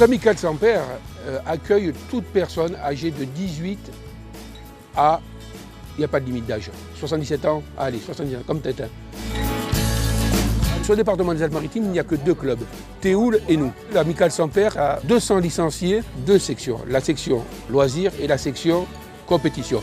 L'Amicale Sans-Père accueille toute personne âgée de 18 à... Il n'y a pas de limite d'âge. 77 ans, allez, 70 ans, comme Tintin. Sur le département des Alpes-Maritimes, il n'y a que 2 clubs, Théoul et nous. L'Amicale Sans-Père a 200 licenciés, 2 sections, la section loisirs et la section compétition.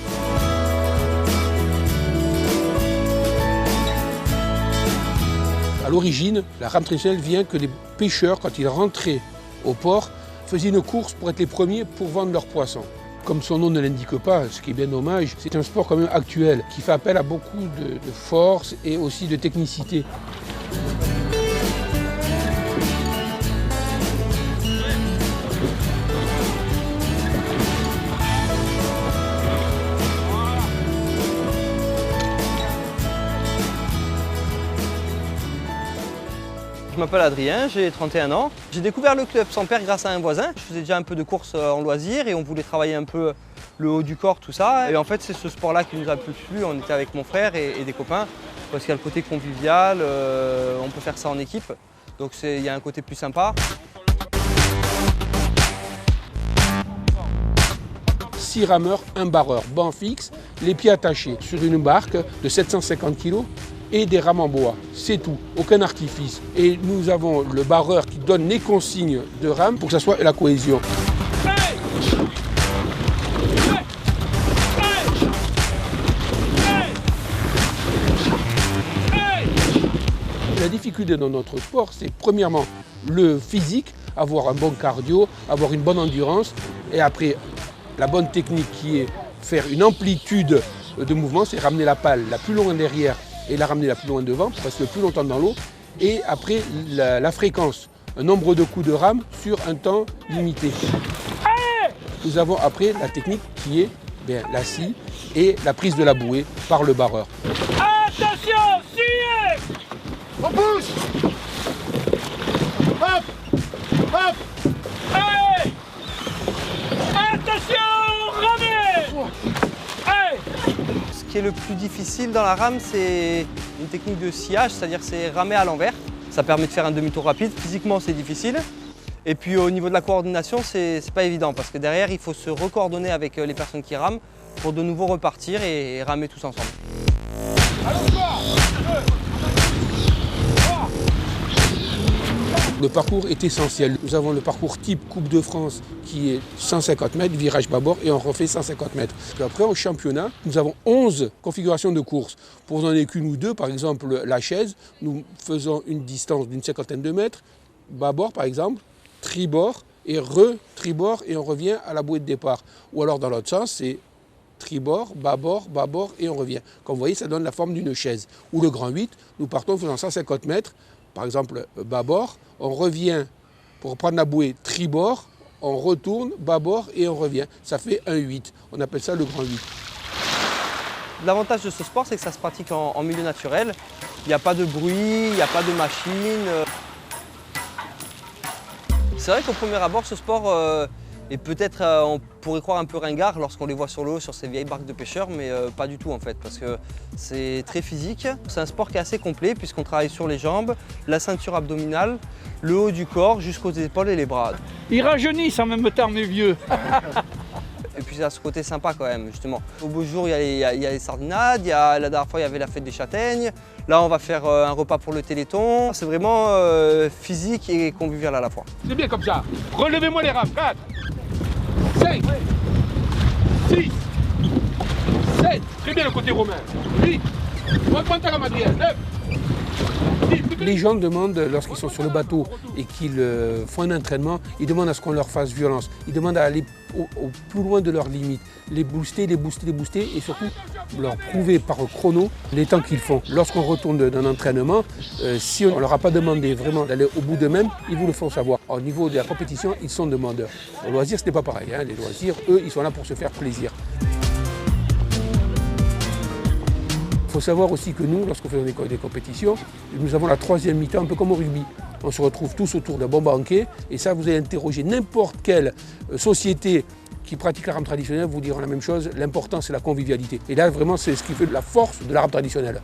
À l'origine, la rame traditionnelle vient que les pêcheurs, quand ils rentraient au port, faisaient une course pour être les premiers pour vendre leurs poissons. Comme son nom ne l'indique pas, ce qui est bien dommage, c'est un sport quand même actuel qui fait appel à beaucoup de force et aussi de technicité. Je m'appelle Adrien, j'ai 31 ans. J'ai découvert le club Sans-Père grâce à un voisin. Je faisais déjà un peu de course en loisir et on voulait travailler un peu le haut du corps, tout ça. Et en fait, c'est ce sport-là qui nous a le plus plu. On était avec mon frère et des copains parce qu'il y a le côté convivial, on peut faire ça en équipe. Donc il y a un côté plus sympa. 6 rameurs, 1 barreur, banc fixe, les pieds attachés sur une barque de 750 kg et des rames en bois. C'est tout, aucun artifice. Et nous avons le barreur qui donne les consignes de rame pour que ça soit la cohésion. La difficulté dans notre sport, c'est premièrement le physique, avoir un bon cardio, avoir une bonne endurance, et après la bonne technique qui est faire une amplitude de mouvement, c'est ramener la pale la plus loin derrière et la ramener la plus loin devant pour rester le plus longtemps dans l'eau. Et après la fréquence, un nombre de coups de rame sur un temps limité. Nous avons après la technique qui est la scie et la prise de la bouée par le barreur. Attention, sciez! On pousse! Hop! Hop! Allez! Attention, ramez! Allez! Ce qui est le plus difficile dans la rame, c'est une technique de sciage, c'est-à-dire c'est ramer à l'envers. Ça permet de faire un demi-tour rapide. Physiquement, c'est difficile. Et puis au niveau de la coordination, c'est pas évident parce que derrière, il faut se recoordonner avec les personnes qui rament pour de nouveau repartir et ramer tous ensemble. Le parcours est essentiel. Nous avons le parcours type Coupe de France qui est 150 mètres, virage bâbord, et on refait 150 mètres. Puis après, au championnat, nous avons 11 configurations de course. Pour n'en être qu'une ou deux, par exemple la chaise, nous faisons une distance d'une 50aine de mètres, bâbord par exemple, tribord et re-tribord, et on revient à la bouée de départ. Ou alors dans l'autre sens, c'est tribord, bâbord, bâbord, et on revient. Comme vous voyez, ça donne la forme d'une chaise. Ou le grand 8, nous partons en faisant 150 mètres, par exemple bâbord, on revient pour prendre la bouée tribord, on retourne bâbord et on revient. Ça fait un 8. On appelle ça le grand 8. L'avantage de ce sport, c'est que ça se pratique en milieu naturel. Il n'y a pas de bruit, il n'y a pas de machine. C'est vrai qu'au premier abord, ce sport est peut-être, on pourrait croire un peu ringard lorsqu'on les voit sur l'eau, sur ces vieilles barques de pêcheurs, mais pas du tout en fait, parce que c'est très physique. C'est un sport qui est assez complet puisqu'on travaille sur les jambes, la ceinture abdominale, le haut du corps jusqu'aux épaules et les bras. Ils rajeunissent en même temps, mes vieux. Et puis il y a ce côté sympa quand même, justement. Au beau jour, il y a les sardinades, la dernière fois, il y avait la fête des châtaignes. Là, on va faire un repas pour le Téléthon. C'est vraiment physique et convivial à la fois. C'est bien comme ça. Relevez-moi les rames. 4, 5, 6, 7. Très bien le côté romain. 8. Augmente la madrière. 9. Les gens demandent, lorsqu'ils sont sur le bateau et qu'ils font un entraînement, ils demandent à ce qu'on leur fasse violence. Ils demandent à aller au plus loin de leurs limites. Les booster, les booster, les booster et surtout leur prouver par chrono les temps qu'ils font. Lorsqu'on retourne d'un entraînement, si on ne leur a pas demandé vraiment d'aller au bout d'eux-mêmes, ils vous le font savoir. Au niveau de la compétition, ils sont demandeurs. Au loisir, ce n'est pas pareil. Les loisirs, eux, ils sont là pour se faire plaisir. Il faut savoir aussi que nous, lorsqu'on fait des compétitions, nous avons la 3e mi-temps, un peu comme au rugby. On se retrouve tous autour d'un bon banquet, et ça, vous allez interroger n'importe quelle société qui pratique la rame traditionnelle, vous diront la même chose, l'important c'est la convivialité. Et là, vraiment, c'est ce qui fait la force de la rame traditionnelle.